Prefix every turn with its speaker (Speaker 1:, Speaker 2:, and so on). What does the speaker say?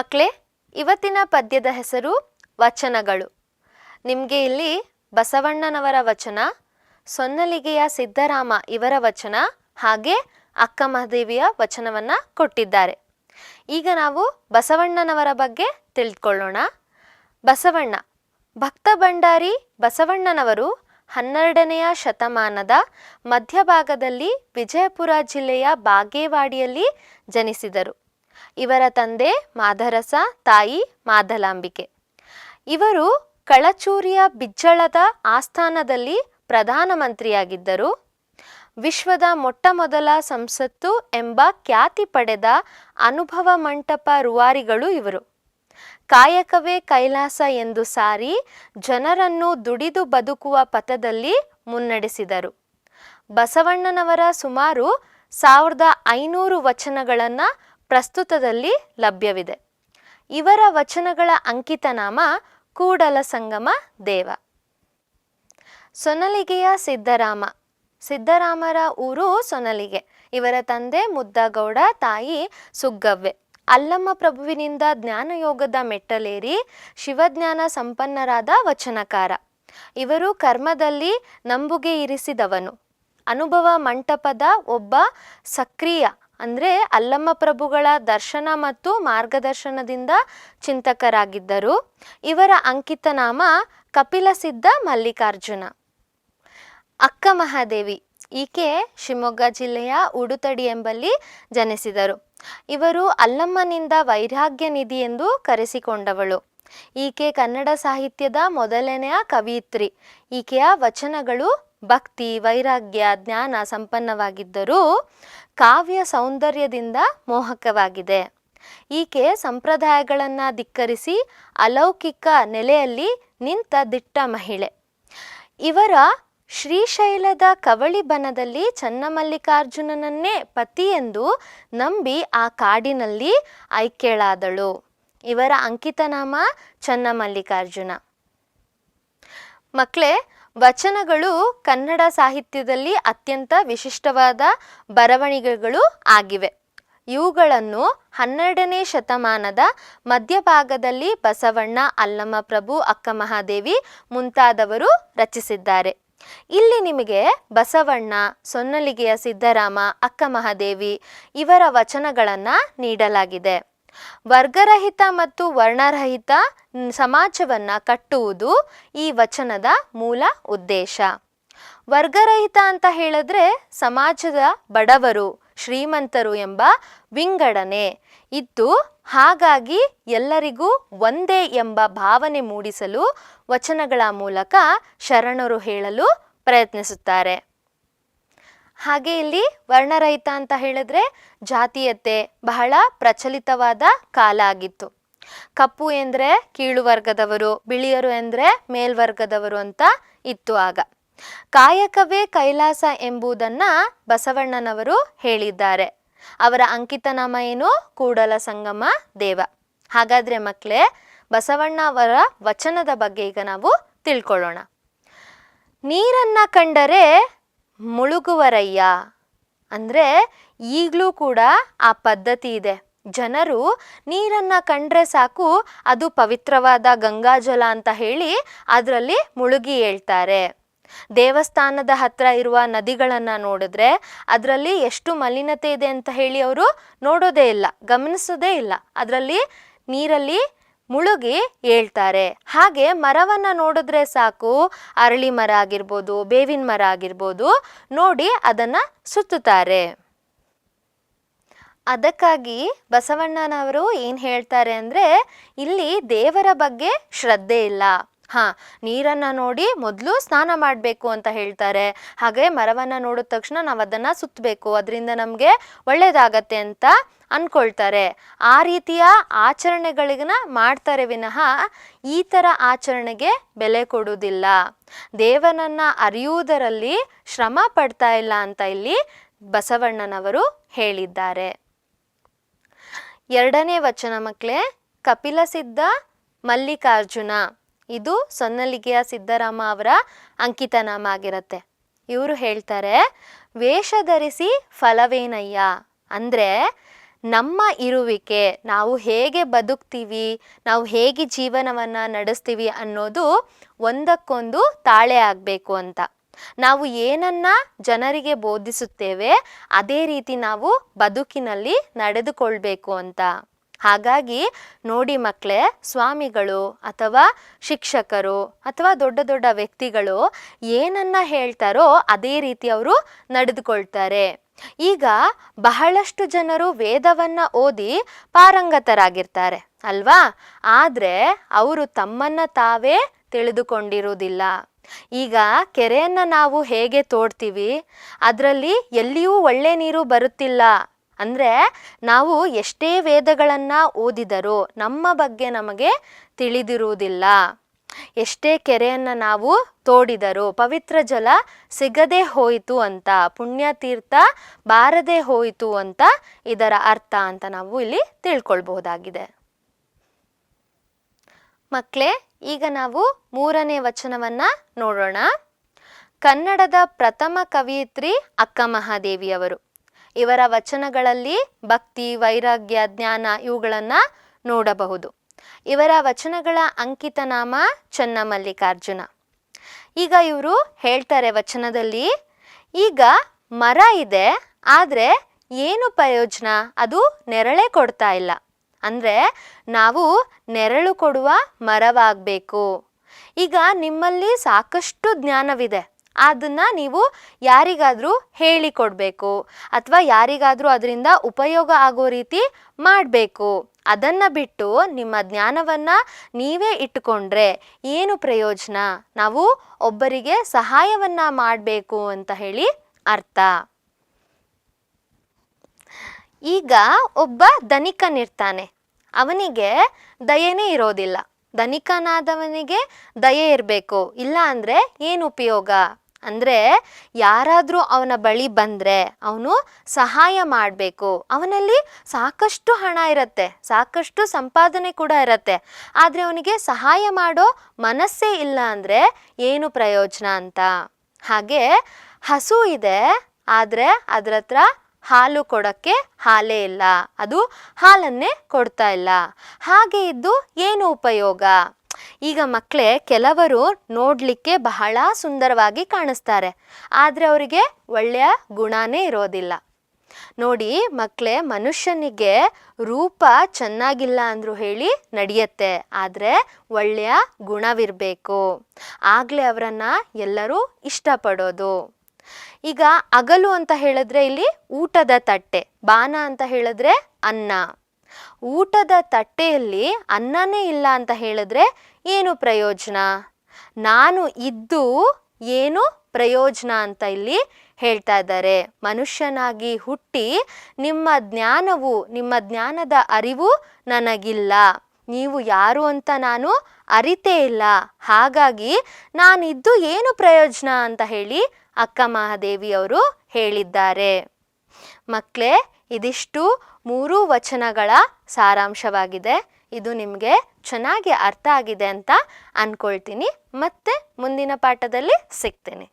Speaker 1: ಮಕ್ಕಳೇ, ಇವತ್ತಿನ ಪದ್ಯದ ಹೆಸರು ವಚನಗಳು. ನಿಮಗೆ ಇಲ್ಲಿ ಬಸವಣ್ಣನವರ ವಚನ, ಸೊನ್ನಲಿಗೆಯ ಸಿದ್ದರಾಮ ಇವರ ವಚನ, ಹಾಗೆ ಅಕ್ಕ ಮಹಾದೇವಿಯ ವಚನವನ್ನು ಕೊಟ್ಟಿದ್ದಾರೆ. ಈಗ ನಾವು ಬಸವಣ್ಣನವರ ಬಗ್ಗೆ ತಿಳ್ಕೊಳ್ಳೋಣ. ಬಸವಣ್ಣ ಭಕ್ತ ಭಂಡಾರಿ ಬಸವಣ್ಣನವರು 12ನೆಯ ಶತಮಾನದ ಮಧ್ಯಭಾಗದಲ್ಲಿ ವಿಜಯಪುರ ಜಿಲ್ಲೆಯ ಬಾಗೇವಾಡಿಯಲ್ಲಿ ಜನಿಸಿದರು. ಇವರ ತಂದೆ ಮಾದರಸ, ತಾಯಿ ಮಾದಲಾಂಬಿಕೆ. ಇವರು ಕಳಚೂರಿಯ ಬಿಜ್ಜಳದ ಆಸ್ಥಾನದಲ್ಲಿ ಪ್ರಧಾನಮಂತ್ರಿಯಾಗಿದ್ದರು. ವಿಶ್ವದ ಮೊಟ್ಟಮೊದಲ ಸಂಸತ್ತು ಎಂಬ ಖ್ಯಾತಿ ಪಡೆದ ಅನುಭವ ಮಂಟಪ ರೂವಾರಿಗಳು ಇವರು. ಕಾಯಕವೇ ಕೈಲಾಸ ಎಂದು ಸಾರಿ ಜನರನ್ನು ದುಡಿದು ಬದುಕುವ ಪಥದಲ್ಲಿ ಮುನ್ನಡೆಸಿದರು. ಬಸವಣ್ಣನವರ ಸುಮಾರು 1500 ವಚನಗಳನ್ನು ಪ್ರಸ್ತುತದಲ್ಲಿ ಲಭ್ಯವಿದೆ. ಇವರ ವಚನಗಳ ಅಂಕಿತನಾಮ ಕೂಡಲ ಸಂಗಮ ದೇವ. ಸೊನ್ನಲಿಗೆಯ ಸಿದ್ದರಾಮ. ಸಿದ್ದರಾಮರ ಊರು ಸೊನ್ನಲಿಗೆ. ಇವರ ತಂದೆ ಮುದ್ದಗೌಡ, ತಾಯಿ ಸುಗ್ಗವ್ವೆ. ಅಲ್ಲಮ್ಮ ಪ್ರಭುವಿನಿಂದ ಜ್ಞಾನಯೋಗದ ಮೆಟ್ಟಲೇರಿ ಶಿವಜ್ಞಾನ ಸಂಪನ್ನರಾದ ವಚನಕಾರ. ಇವರು ಕರ್ಮದಲ್ಲಿ ನಂಬುಗೆ ಇರಿಸಿದವನು. ಅನುಭವ ಮಂಟಪದ ಒಬ್ಬ ಸಕ್ರಿಯ ಅಂದರೆ ಅಲ್ಲಮ್ಮ ಪ್ರಭುಗಳ ದರ್ಶನ ಮತ್ತು ಮಾರ್ಗದರ್ಶನದಿಂದ ಚಿಂತಕರಾಗಿದ್ದರು. ಇವರ ಅಂಕಿತನಾಮ ಕಪಿಲಸಿದ್ಧ ಮಲ್ಲಿಕಾರ್ಜುನ. ಅಕ್ಕ ಮಹಾದೇವಿ. ಈಕೆ ಶಿವಮೊಗ್ಗ ಜಿಲ್ಲೆಯ ಉಡುತಡಿ ಎಂಬಲ್ಲಿ ಜನಿಸಿದರು. ಇವರು ಅಲ್ಲಮ್ಮನಿಂದ ವೈರಾಗ್ಯ ನಿಧಿ ಎಂದು ಕರೆಸಿಕೊಂಡವಳು. ಈಕೆ ಕನ್ನಡ ಸಾಹಿತ್ಯದ ಮೊದಲನೆಯ ಕವಿಯಿತ್ರಿ. ಈಕೆಯ ವಚನಗಳು ಭಕ್ತಿ, ವೈರಾಗ್ಯ, ಜ್ಞಾನ ಸಂಪನ್ನವಾಗಿದ್ದರೂ ಕಾವ್ಯ ಸೌಂದರ್ಯದಿಂದ ಮೋಹಕವಾಗಿದೆ. ಈಕೆ ಸಂಪ್ರದಾಯಗಳನ್ನು ಧಿಕ್ಕರಿಸಿ ಅಲೌಕಿಕ ನೆಲೆಯಲ್ಲಿ ನಿಂತ ದಿಟ್ಟ ಮಹಿಳೆ. ಇವರ ಶ್ರೀಶೈಲದ ಕವಳಿಬನದಲ್ಲಿ ಚನ್ನಮಲ್ಲಿಕಾರ್ಜುನನನ್ನೇ ಪತಿಯೆಂದು ನಂಬಿ ಆ ಕಾಡಿನಲ್ಲಿ ಐಕ್ಯಳಾದಳು. ಇವರ ಅಂಕಿತನಾಮ ಚನ್ನಮಲ್ಲಿಕಾರ್ಜುನ. ಮಕ್ಕಳೇ, ವಚನಗಳು ಕನ್ನಡ ಸಾಹಿತ್ಯದಲ್ಲಿ ಅತ್ಯಂತ ವಿಶಿಷ್ಟವಾದ ಬರವಣಿಗೆಗಳು ಆಗಿವೆ. ಇವುಗಳನ್ನು 12ನೇ ಶತಮಾನದ ಮಧ್ಯಭಾಗದಲ್ಲಿ ಬಸವಣ್ಣ, ಅಲ್ಲಮ್ಮ ಪ್ರಭು, ಅಕ್ಕ ಮಹಾದೇವಿ ಮುಂತಾದವರು ರಚಿಸಿದ್ದಾರೆ. ಇಲ್ಲಿ ನಿಮಗೆ ಬಸವಣ್ಣ, ಸೊನ್ನಲಿಗೆಯ ಸಿದ್ದರಾಮ, ಅಕ್ಕ ಮಹಾದೇವಿ ಇವರ ವಚನಗಳನ್ನು ನೀಡಲಾಗಿದೆ. ವರ್ಗರಹಿತ ಮತ್ತು ವರ್ಣರಹಿತ ಸಮಾಜವನ್ನು ಕಟ್ಟುವುದು ಈ ವಚನದ ಮೂಲ ಉದ್ದೇಶ. ವರ್ಗರಹಿತ ಅಂತ ಹೇಳಿದ್ರೆ ಸಮಾಜದ ಬಡವರು, ಶ್ರೀಮಂತರು ಎಂಬ ವಿಂಗಡಣೆ ಇದ್ದು, ಹಾಗಾಗಿ ಎಲ್ಲರಿಗೂ ಒಂದೇ ಎಂಬ ಭಾವನೆ ಮೂಡಿಸಲು ವಚನಗಳ ಮೂಲಕ ಶರಣರು ಹೇಳಲು ಪ್ರಯತ್ನಿಸುತ್ತಾರೆ. ಹಾಗೆ ಇಲ್ಲಿ ವರ್ಣರಹಿತ ಅಂತ ಹೇಳಿದ್ರೆ ಜಾತೀಯತೆ ಬಹಳ ಪ್ರಚಲಿತವಾದ ಕಾಲ ಆಗಿತ್ತು. ಕಪ್ಪು ಎಂದರೆ ಕೀಳು ವರ್ಗದವರು, ಬಿಳಿಯರು ಎಂದರೆ ಮೇಲ್ವರ್ಗದವರು ಅಂತ ಇತ್ತು ಆಗ. ಕಾಯಕವೇ ಕೈಲಾಸ ಎಂಬುದನ್ನು ಬಸವಣ್ಣನವರು ಹೇಳಿದ್ದಾರೆ. ಅವರ ಅಂಕಿತನಾಮ ಏನು? ಕೂಡಲ ಸಂಗಮ ದೇವ. ಹಾಗಾದರೆ ಮಕ್ಕಳೇ, ಬಸವಣ್ಣ ಅವರ ವಚನದ ಬಗ್ಗೆ ಈಗ ನಾವು ತಿಳ್ಕೊಳ್ಳೋಣ. ನೀರನ್ನ ಕಂಡರೆ ಮುಳುಗುವರಯ್ಯ ಅಂದರೆ ಈಗಲೂ ಕೂಡ ಆ ಪದ್ಧತಿ ಇದೆ. ಜನರು ನೀರನ್ನು ಕಂಡ್ರೆ ಸಾಕು ಅದು ಪವಿತ್ರವಾದ ಗಂಗಾಜಲ ಅಂತ ಹೇಳಿ ಅದರಲ್ಲಿ ಮುಳುಗಿ ಹೇಳ್ತಾರೆ. ದೇವಸ್ಥಾನದ ಹತ್ರ ಇರುವ ನದಿಗಳನ್ನು ನೋಡಿದ್ರೆ ಅದರಲ್ಲಿ ಎಷ್ಟು ಮಲಿನತೆ ಇದೆ ಅಂತ ಹೇಳಿ ಅವರು ನೋಡೋದೇ ಇಲ್ಲ, ಗಮನಿಸೋದೇ ಇಲ್ಲ. ಅದರಲ್ಲಿ ನೀರಲ್ಲಿ ಮುಳುಗಿ ಹೇಳ್ತಾರೆ. ಹಾಗೆ ಮರವನ್ನು ನೋಡಿದ್ರೆ ಸಾಕು, ಅರಳಿ ಮರ ಆಗಿರ್ಬೋದು, ಬೇವಿನ ಮರ ಆಗಿರ್ಬೋದು, ನೋಡಿ ಅದನ್ನು ಸುತ್ತುತ್ತಾರೆ. ಅದಕ್ಕಾಗಿ ಬಸವಣ್ಣನವರು ಏನು ಹೇಳ್ತಾರೆ ಅಂದರೆ, ಇಲ್ಲಿ ದೇವರ ಬಗ್ಗೆ ಶ್ರದ್ಧೆ ಇಲ್ಲ. ನೀರನ್ನು ನೋಡಿ ಮೊದಲು ಸ್ನಾನ ಮಾಡಬೇಕು ಅಂತ ಹೇಳ್ತಾರೆ. ಹಾಗೆ ಮರವನ್ನು ನೋಡಿದ ತಕ್ಷಣ ನಾವು ಅದನ್ನು ಸುತ್ತಬೇಕು, ಅದರಿಂದ ನಮಗೆ ಒಳ್ಳೆಯದಾಗತ್ತೆ ಅಂತ ಅಂದ್ಕೊಳ್ತಾರೆ. ಆ ರೀತಿಯ ಆಚರಣೆಗಳಿಗನ್ನ ಮಾಡ್ತಾರೆ ವಿನಃ ಈ ಥರ ಆಚರಣೆಗೆ ಬೆಲೆ ಕೊಡುವುದಿಲ್ಲ. ದೇವನನ್ನು ಅರಿಯುವುದರಲ್ಲಿ ಶ್ರಮ ಪಡ್ತಾ ಇಲ್ಲ ಅಂತ ಇಲ್ಲಿ ಬಸವಣ್ಣನವರು ಹೇಳಿದ್ದಾರೆ. 2ನೇ ವಚನ ಮಕ್ಕಳೇ, ಕಪಿಲಸಿದ್ಧ ಮಲ್ಲಿಕಾರ್ಜುನ. ಇದು ಸೊನ್ನಲಿಗೆಯ ಸಿದ್ದರಾಮ ಅವರ ಅಂಕಿತನಾಮ ಆಗಿರುತ್ತೆ. ಇವರು ಹೇಳ್ತಾರೆ, ವೇಷ ಧರಿಸಿ ಫಲವೇನಯ್ಯ ಅಂದರೆ ನಮ್ಮ ಇರುವಿಕೆ, ನಾವು ಹೇಗೆ ಬದುಕ್ತೀವಿ, ನಾವು ಹೇಗೆ ಜೀವನವನ್ನು ನಡೆಸ್ತೀವಿ ಅನ್ನೋದು ಒಂದಕ್ಕೊಂದು ತಾಳೆ ಆಗಬೇಕು ಅಂತ. ನಾವು ಏನನ್ನ ಜನರಿಗೆ ಬೋಧಿಸುತ್ತೇವೆ ಅದೇ ರೀತಿ ನಾವು ಬದುಕಿನಲ್ಲಿ ನಡೆದುಕೊಳ್ಬೇಕು ಅಂತ. ಹಾಗಾಗಿ ನೋಡಿ ಮಕ್ಕಳೇ, ಸ್ವಾಮಿಗಳು ಅಥವಾ ಶಿಕ್ಷಕರು ಅಥವಾ ದೊಡ್ಡ ದೊಡ್ಡ ವ್ಯಕ್ತಿಗಳು ಏನನ್ನ ಹೇಳ್ತಾರೋ ಅದೇ ರೀತಿ ಅವರು ನಡೆದುಕೊಳ್ತಾರೆ. ಈಗ ಬಹಳಷ್ಟು ಜನರು ವೇದವನ್ನ ಓದಿ ಪಾರಂಗತರಾಗಿರ್ತಾರೆ ಅಲ್ವಾ, ಆದ್ರೆ ಅವರು ತಮ್ಮನ್ನ ತಾವೇ ತಿಳಿದುಕೊಂಡಿರುವುದಿಲ್ಲ. ಈಗ ಕೆರೆಯನ್ನ ನಾವು ಹೇಗೆ ತೋಡ್ತೀವಿ, ಅದರಲ್ಲಿ ಎಲ್ಲಿಯೂ ಒಳ್ಳೆ ನೀರು ಬರುತ್ತಿಲ್ಲ ಅಂದ್ರೆ ನಾವು ಎಷ್ಟೇ ವೇದಗಳನ್ನ ಓದಿದರೂ ನಮ್ಮ ಬಗ್ಗೆ ನಮಗೆ ತಿಳಿದಿರುವುದಿಲ್ಲ. ಎಷ್ಟೇ ಕೆರೆಯನ್ನ ನಾವು ತೋಡಿದರೂ ಪವಿತ್ರ ಜಲ ಸಿಗದೆ ಹೋಯಿತು ಅಂತ, ಪುಣ್ಯತೀರ್ಥ ಬಾರದೆ ಹೋಯಿತು ಅಂತ ಇದರ ಅರ್ಥ ಅಂತ ನಾವು ಇಲ್ಲಿ ತಿಳ್ಕೊಳ್ಬಹುದಾಗಿದೆ. ಮಕ್ಕಳೇ, ಈಗ ನಾವು 3ನೇ ವಚನವನ್ನ ನೋಡೋಣ. ಕನ್ನಡದ ಪ್ರಥಮ ಕವಯಿತ್ರಿ ಅಕ್ಕ ಮಹಾದೇವಿಯವರು. ಇವರ ವಚನಗಳಲ್ಲಿ ಭಕ್ತಿ, ವೈರಾಗ್ಯ, ಜ್ಞಾನ ಇವುಗಳನ್ನ ನೋಡಬಹುದು. ಇವರ ವಚನಗಳ ಅಂಕಿತ ನಾಮ ಚನ್ನಮಲ್ಲಿಕಾರ್ಜುನ. ಈಗ ಇವರು ಹೇಳ್ತಾರೆ ವಚನದಲ್ಲಿ, ಈಗ ಮರ ಇದೆ ಆದ್ರೆ ಏನು ಪ್ರಯೋಜನ, ಅದು ನೆರಳೇ ಕೊಡ್ತಾ ಇಲ್ಲ. ಅಂದ್ರೆ ನಾವು ನೆರಳು ಕೊಡುವ ಮರವಾಗಬೇಕು. ಈಗ ನಿಮ್ಮಲ್ಲಿ ಸಾಕಷ್ಟು ಜ್ಞಾನವಿದೆ, ಅದನ್ನ ನೀವು ಯಾರಿಗಾದ್ರೂ ಹೇಳಿಕೊಡ್ಬೇಕು ಅಥವಾ ಯಾರಿಗಾದ್ರೂ ಅದರಿಂದ ಉಪಯೋಗ ಆಗೋ ರೀತಿ ಮಾಡಬೇಕು. ಅದನ್ನ ಬಿಟ್ಟು ನಿಮ್ಮ ಜ್ಞಾನವನ್ನ ನೀವೇ ಇಟ್ಟುಕೊಂಡ್ರೆ ಏನು ಪ್ರಯೋಜನ? ನಾವು ಒಬ್ಬರಿಗೆ ಸಹಾಯವನ್ನ ಮಾಡಬೇಕು ಅಂತ ಹೇಳಿ ಅರ್ಥ. ಈಗ ಒಬ್ಬ ಧನಿಕನಿರ್ತಾನೆ, ಅವನಿಗೆ ದಯೆನೇ ಇರೋದಿಲ್ಲ. ಧನಿಕನಾದವನಿಗೆ ದಯೆ ಇರಬೇಕು, ಇಲ್ಲ ಅಂದ್ರೆ ಏನು ಉಪಯೋಗ? ಅಂದ್ರೆ ಯಾರಾದ್ರೂ ಅವನ ಬಳಿ ಬಂದ್ರೆ ಅವನು ಸಹಾಯ ಮಾಡಬೇಕು. ಅವನಲ್ಲಿ ಸಾಕಷ್ಟು ಹಣ ಇರತ್ತೆ, ಸಾಕಷ್ಟು ಸಂಪಾದನೆ ಕೂಡ ಇರತ್ತೆ, ಆದ್ರೆ ಅವನಿಗೆ ಸಹಾಯ ಮಾಡೋ ಮನಸ್ಸೇ ಇಲ್ಲ ಅಂದ್ರೆ ಏನು ಪ್ರಯೋಜನ ಅಂತ. ಹಾಗೆ ಹಸು ಇದೆ ಆದ್ರೆ ಅದ್ರ ಹತ್ರ ಹಾಲು ಕೊಡಕ್ಕೆ ಹಾಲೇ ಇಲ್ಲ, ಅದು ಹಾಲನ್ನೇ ಕೊಡ್ತಾ ಇಲ್ಲ. ಹಾಗೆ ಇದ್ದು ಏನು ಉಪಯೋಗ? ಈಗ ಮಕ್ಕಳೇ, ಕೆಲವರು ನೋಡ್ಲಿಕ್ಕೆ ಬಹಳ ಸುಂದರವಾಗಿ ಕಾಣಿಸ್ತಾರೆ, ಆದ್ರೆ ಅವರಿಗೆ ಒಳ್ಳೆಯ ಗುಣನೇ ಇರೋದಿಲ್ಲ. ನೋಡಿ ಮಕ್ಕಳೇ, ಮನುಷ್ಯನಿಗೆ ರೂಪ ಚೆನ್ನಾಗಿಲ್ಲ ಅಂದ್ರು ಹೇಳಿ ನಡೆಯತ್ತೆ, ಆದ್ರೆ ಒಳ್ಳೆಯ ಗುಣವಿರಬೇಕು, ಆಗ್ಲೇ ಅವರನ್ನ ಎಲ್ಲರೂ ಇಷ್ಟಪಡೋದು. ಈಗ ಅಗಲು ಅಂತ ಹೇಳಿದ್ರೆ ಇಲ್ಲಿ ಊಟದ ತಟ್ಟೆ, ಬಾನ ಅಂತ ಹೇಳಿದ್ರೆ ಅನ್ನ. ಊಟದ ತಟ್ಟೆಯಲ್ಲಿ ಅನ್ನನೇ ಇಲ್ಲ ಅಂತ ಹೇಳಿದ್ರೆ ಏನು ಪ್ರಯೋಜನ? ನಾನು ಇದ್ದು ಏನು ಪ್ರಯೋಜನ ಅಂತ ಇಲ್ಲಿ ಹೇಳ್ತಾ ಇದ್ದಾರೆ. ಮನುಷ್ಯನಾಗಿ ಹುಟ್ಟಿ ನಿಮ್ಮ ಜ್ಞಾನವು, ನಿಮ್ಮ ಜ್ಞಾನದ ಅರಿವು ನನಗಿಲ್ಲ, ನೀವು ಯಾರು ಅಂತ ನಾನು ಅರಿತೇ ಇಲ್ಲ, ಹಾಗಾಗಿ ನಾನಿದ್ದು ಏನು ಪ್ರಯೋಜನ ಅಂತ ಹೇಳಿ ಅಕ್ಕ ಮಹಾದೇವಿಯವರು ಹೇಳಿದ್ದಾರೆ. ಮಕ್ಕಳೇ, ಇದಿಷ್ಟು 3 ವಚನಗಳ ಸಾರಾಂಶವಾಗಿದೆ. ಇದು ನಿಮಗೆ ಚೆನ್ನಾಗಿ ಅರ್ಥ ಆಗಿದೆ ಅಂತ ಅನ್ಕೊಳ್ತೀನಿ. ಮತ್ತೆ ಮುಂದಿನ ಪಾಠದಲ್ಲಿ ಸಿಗ್ತೀನಿ.